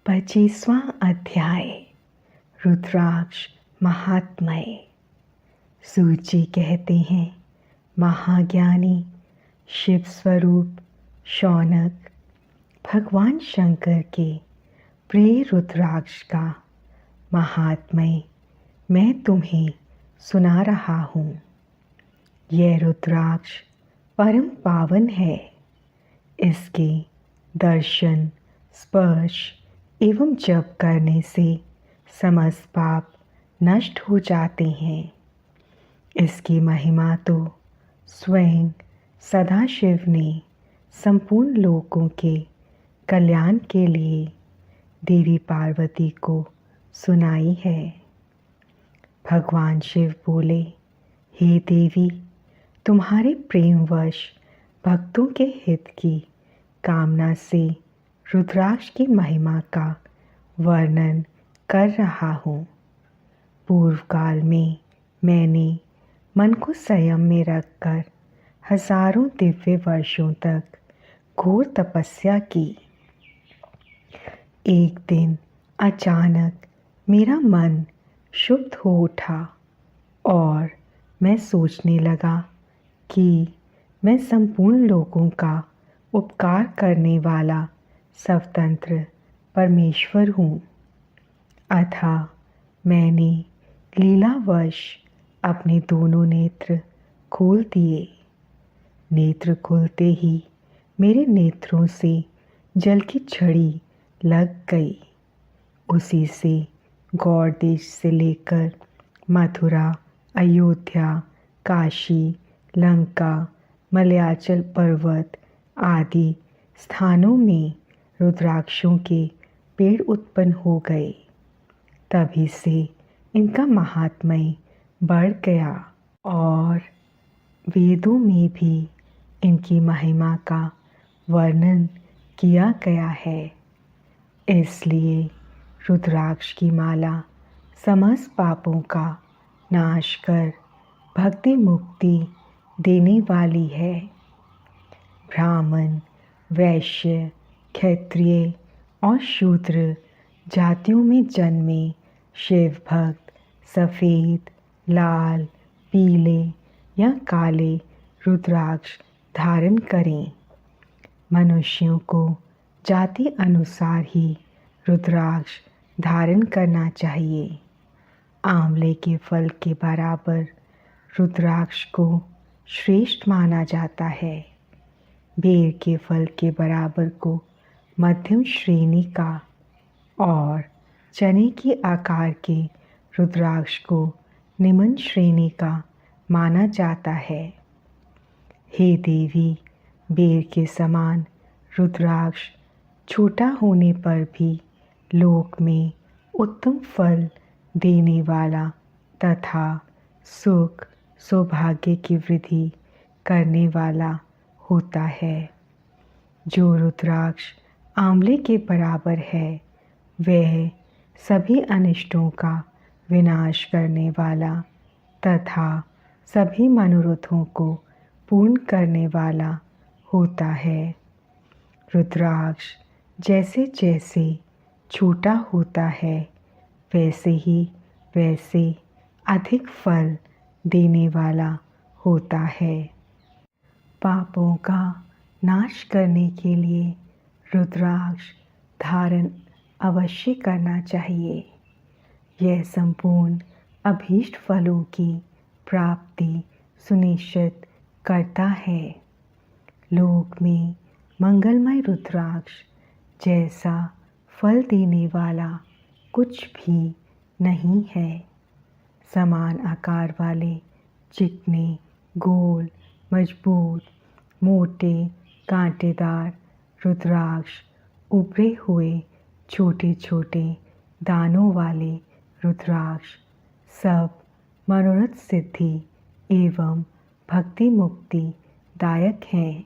25वां अध्याय। रुद्राक्ष महात्म्य। सूत जी कहते हैं, महाज्ञानी शिव स्वरूप शौनक भगवान शंकर के प्रिय रुद्राक्ष का महात्म्य मैं तुम्हें सुना रहा हूँ। यह रुद्राक्ष परम पावन है। इसके दर्शन, स्पर्श एवं जप करने से समस्त पाप नष्ट हो जाते हैं। इसकी महिमा तो स्वयं सदाशिव ने संपूर्ण लोकों के कल्याण के लिए देवी पार्वती को सुनाई है। भगवान शिव बोले, हे देवी, तुम्हारे प्रेमवश भक्तों के हित की कामना से रुद्राक्ष की महिमा का वर्णन कर रहा हूँ। पूर्व काल में मैंने मन को संयम में रखकर हजारों दिव्य वर्षों तक घोर तपस्या की। एक दिन अचानक मेरा मन शुद्ध हो उठा और मैं सोचने लगा कि मैं संपूर्ण लोगों का उपकार करने वाला स्वतंत्र परमेश्वर हूँ। अतः मैंने लीलावश अपने दोनों नेत्र खोल दिए। नेत्र खुलते ही मेरे नेत्रों से जल की झड़ी लग गई। उसी से गौड़ देश से लेकर मथुरा, अयोध्या, काशी, लंका, मलयाचल पर्वत आदि स्थानों में रुद्राक्षों के पेड़ उत्पन्न हो गए। तभी से इनका महात्म्य बढ़ गया और वेदों में भी इनकी महिमा का वर्णन किया गया है। इसलिए रुद्राक्ष की माला समस्त पापों का नाश कर भक्ति मुक्ति देने वाली है। ब्राह्मण, वैश्य, क्षत्रिय और शूद्र जातियों में जन्मे शिव भक्त सफ़ेद, लाल, पीले या काले रुद्राक्ष धारण करें। मनुष्यों को जाति अनुसार ही रुद्राक्ष धारण करना चाहिए। आंवले के फल के बराबर रुद्राक्ष को श्रेष्ठ माना जाता है। बेर के फल के बराबर को मध्यम श्रेणी का और चने के आकार के रुद्राक्ष को निम्न श्रेणी का माना जाता है। हे देवी, बेर के समान रुद्राक्ष छोटा होने पर भी लोक में उत्तम फल देने वाला तथा सुख सौभाग्य की वृद्धि करने वाला होता है। जो रुद्राक्ष आंवले के बराबर है वह सभी अनिष्टों का विनाश करने वाला तथा सभी मनोरथों को पूर्ण करने वाला होता है। रुद्राक्ष जैसे जैसे छोटा होता है वैसे अधिक फल देने वाला होता है। पापों का नाश करने के लिए रुद्राक्ष धारण अवश्य करना चाहिए। यह संपूर्ण अभीष्ट फलों की प्राप्ति सुनिश्चित करता है। लोक में मंगलमय रुद्राक्ष जैसा फल देने वाला कुछ भी नहीं है। समान आकार वाले, चिकने, गोल, मजबूत, मोटे, कांटेदार रुद्राक्ष, उभरे हुए छोटे छोटे दानों वाले रुद्राक्ष सब मनोरथ सिद्धि एवं भक्ति मुक्ति दायक हैं।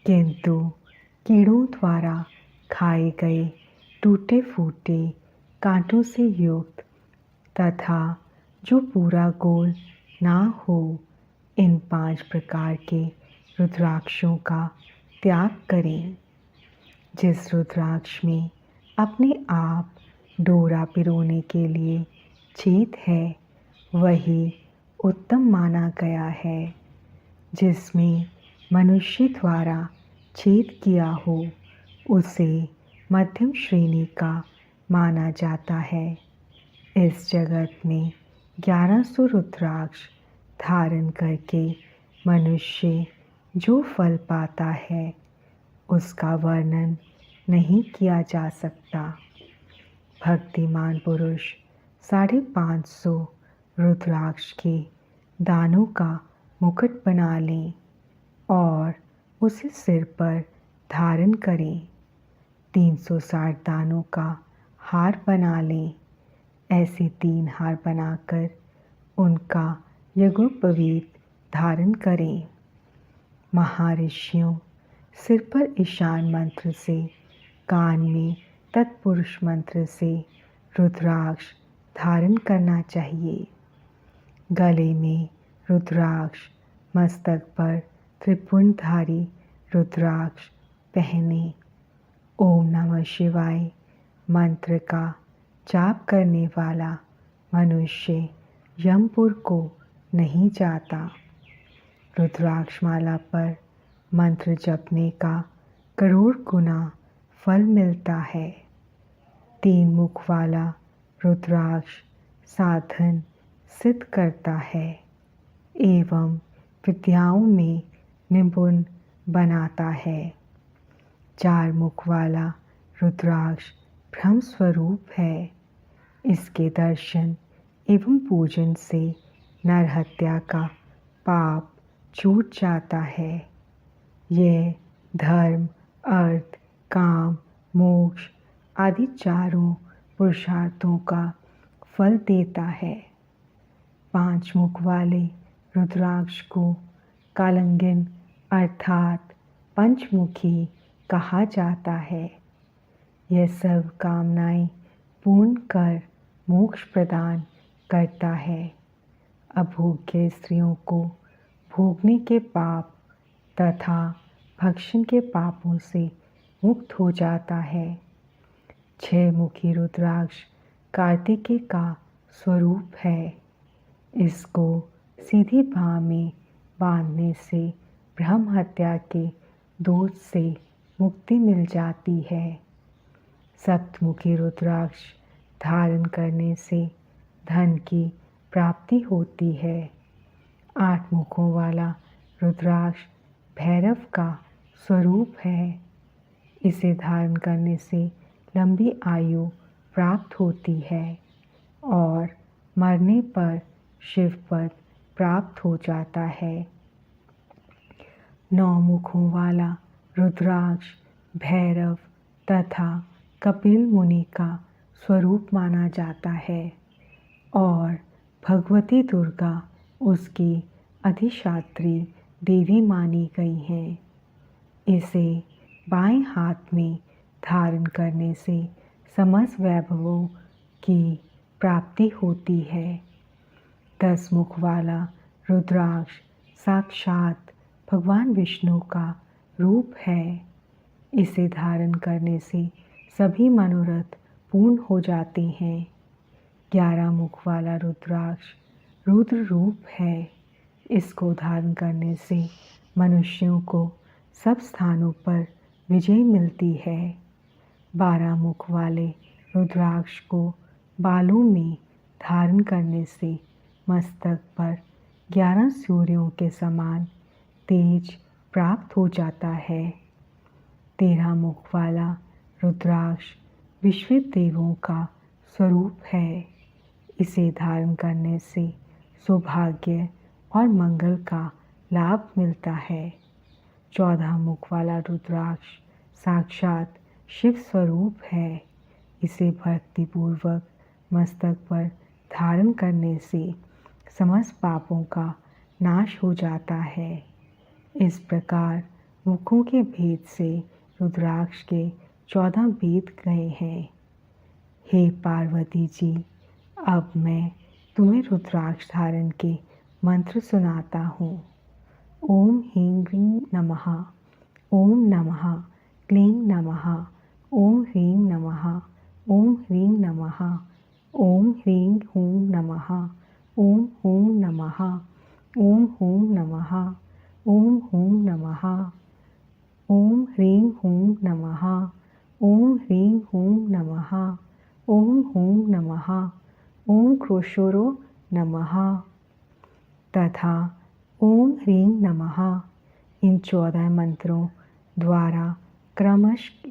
किंतु कीड़ों द्वारा खाए गए टूटे फूटे कांटों से युक्त तथा जो पूरा गोल ना हो, इन 5 प्रकार के रुद्राक्षों का त्याग करें। जिस रुद्राक्ष में अपने आप डोरा पिरोने के लिए छेद है वही उत्तम माना गया है। जिसमें मनुष्य द्वारा छेद किया हो उसे मध्यम श्रेणी का माना जाता है। इस जगत में 1100 रुद्राक्ष धारण करके मनुष्य जो फल पाता है उसका वर्णन नहीं किया जा सकता। भक्तिमान पुरुष 550 रुद्राक्ष के दानों का मुकुट बना लें और उसे सिर पर धारण करें। 360 दानों का हार बना लें। ऐसे 3 हार बनाकर उनका यज्ञोपवीत धारण करें। महर्षियों सिर पर ईशान मंत्र से, कान में तत्पुरुष मंत्र से रुद्राक्ष धारण करना चाहिए। गले में रुद्राक्ष, मस्तक पर त्रिपुंडधारी रुद्राक्ष पहने। ओम नमः शिवाय मंत्र का जाप करने वाला मनुष्य यमपुर को नहीं जाता। रुद्राक्ष माला पर मंत्र जपने का करोड़ गुना फल मिलता है। 3 मुख वाला रुद्राक्ष साधन सिद्ध करता है एवं विद्याओं में निपुण बनाता है। 4 मुख वाला रुद्राक्ष ब्रह्म स्वरूप है। इसके दर्शन एवं पूजन से नरहत्या का पाप छूट जाता है। यह धर्म, अर्थ, काम, मोक्ष आदि चारों पुरुषार्थों का फल देता है। 5 मुख वाले रुद्राक्ष को कालंगिन अर्थात पंचमुखी कहा जाता है। यह सब कामनाएं पूर्ण कर मोक्ष प्रदान करता है। अभोग्य स्त्रियों को भोगने के पाप तथा भक्षण के पापों से मुक्त हो जाता है। 6 मुखी रुद्राक्ष कार्तिकेय का स्वरूप है। इसको सीधी बाह में बांधने से ब्रह्म हत्या के दोष से मुक्ति मिल जाती है। सप्तमुखी रुद्राक्ष धारण करने से धन की प्राप्ति होती है। 8 मुखों वाला रुद्राक्ष भैरव का स्वरूप है। इसे धारण करने से लंबी आयु प्राप्त होती है और मरने पर शिव पद प्राप्त हो जाता है। 9 मुखों वाला रुद्राक्ष भैरव तथा कपिल मुनि का स्वरूप माना जाता है और भगवती दुर्गा उसकी अधिष्ठात्री देवी मानी गई हैं। इसे बाएं हाथ में धारण करने से समस्त वैभवों की प्राप्ति होती है। 10 मुख वाला रुद्राक्ष साक्षात भगवान विष्णु का रूप है। इसे धारण करने से सभी मनोरथ पूर्ण हो जाते हैं। 11 मुख वाला रुद्राक्ष रुद्र रूप है। इसको धारण करने से मनुष्यों को सब स्थानों पर विजय मिलती है। 12 मुख वाले रुद्राक्ष को बालों में धारण करने से मस्तक पर 11 सूर्यों के समान तेज प्राप्त हो जाता है। 13 मुख वाला रुद्राक्ष विश्व देवों का स्वरूप है। इसे धारण करने से सौभाग्य और मंगल का लाभ मिलता है। 14 मुख वाला रुद्राक्ष साक्षात शिव स्वरूप है। इसे भक्तिपूर्वक मस्तक पर धारण करने से समस्त पापों का नाश हो जाता है। इस प्रकार मुखों के भेद से रुद्राक्ष के 14 भेद गए हैं। हे पार्वती जी, अब मैं तुम्हें रुद्राक्ष धारण के मंत्र सुनाता हूँ। ओम ह्रीं क्लीं नमः, ओम नमः क्लीं नमः, ओम ह्रीं नमः। ओम ह्रीं नमः। ओम ह्रीं हूं नमः। ओम हूं नमः। ओम हूं नमः। ओम हूं नमः। ओम ह्रीं हूं नमः। ओम ह्रीं हूं नमः। ओम हूं नमः। ओम क्रोशोरो नमः तथा ओम ह्रीं नमः। इन 14 मंत्रों द्वारा क्रमशः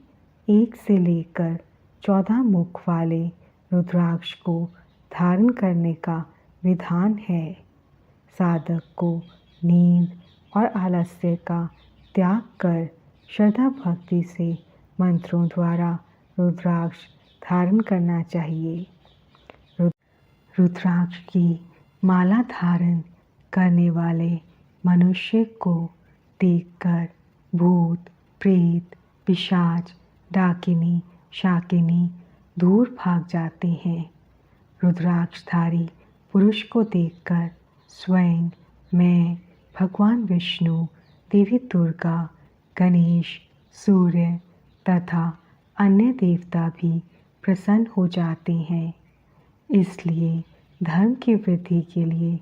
1 से लेकर 14 मुख वाले रुद्राक्ष को धारण करने का विधान है। साधक को नींद और आलस्य का त्याग कर श्रद्धा भक्ति से मंत्रों द्वारा रुद्राक्ष धारण करना चाहिए। रुद्राक्ष की माला धारण करने वाले मनुष्य को देखकर भूत, प्रेत, पिशाच, डाकिनी, शाकिनी दूर भाग जाते हैं। रुद्राक्षधारी पुरुष को देखकर स्वयं मैं, भगवान विष्णु, देवी दुर्गा, गणेश, सूर्य तथा अन्य देवता भी प्रसन्न हो जाते हैं। इसलिए धर्म की वृद्धि के लिए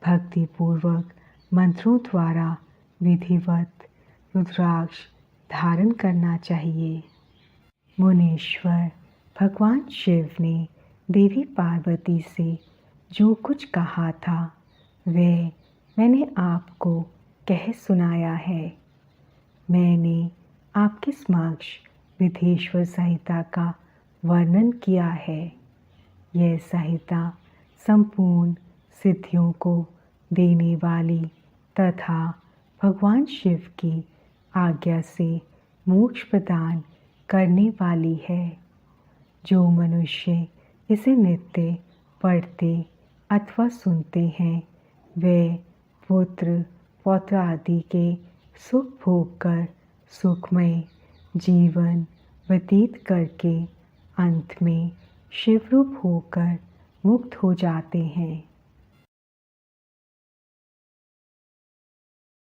भक्तिपूर्वक मंत्रों द्वारा विधिवत रुद्राक्ष धारण करना चाहिए। मुनीश्वर भगवान शिव ने देवी पार्वती से जो कुछ कहा था वह मैंने आपको कह सुनाया है। मैंने आपके समक्ष विधेश्वर संहिता का वर्णन किया है। यह संहिता संपूर्ण सिद्धियों को देने वाली तथा भगवान शिव की आज्ञा से मोक्ष प्रदान करने वाली है। जो मनुष्य इसे नित्य पढ़ते अथवा सुनते हैं वे पुत्र पौत्र आदि के सुख भोग कर सुखमय जीवन व्यतीत करके अंत में शिवरूप होकर मुक्त हो जाते हैं।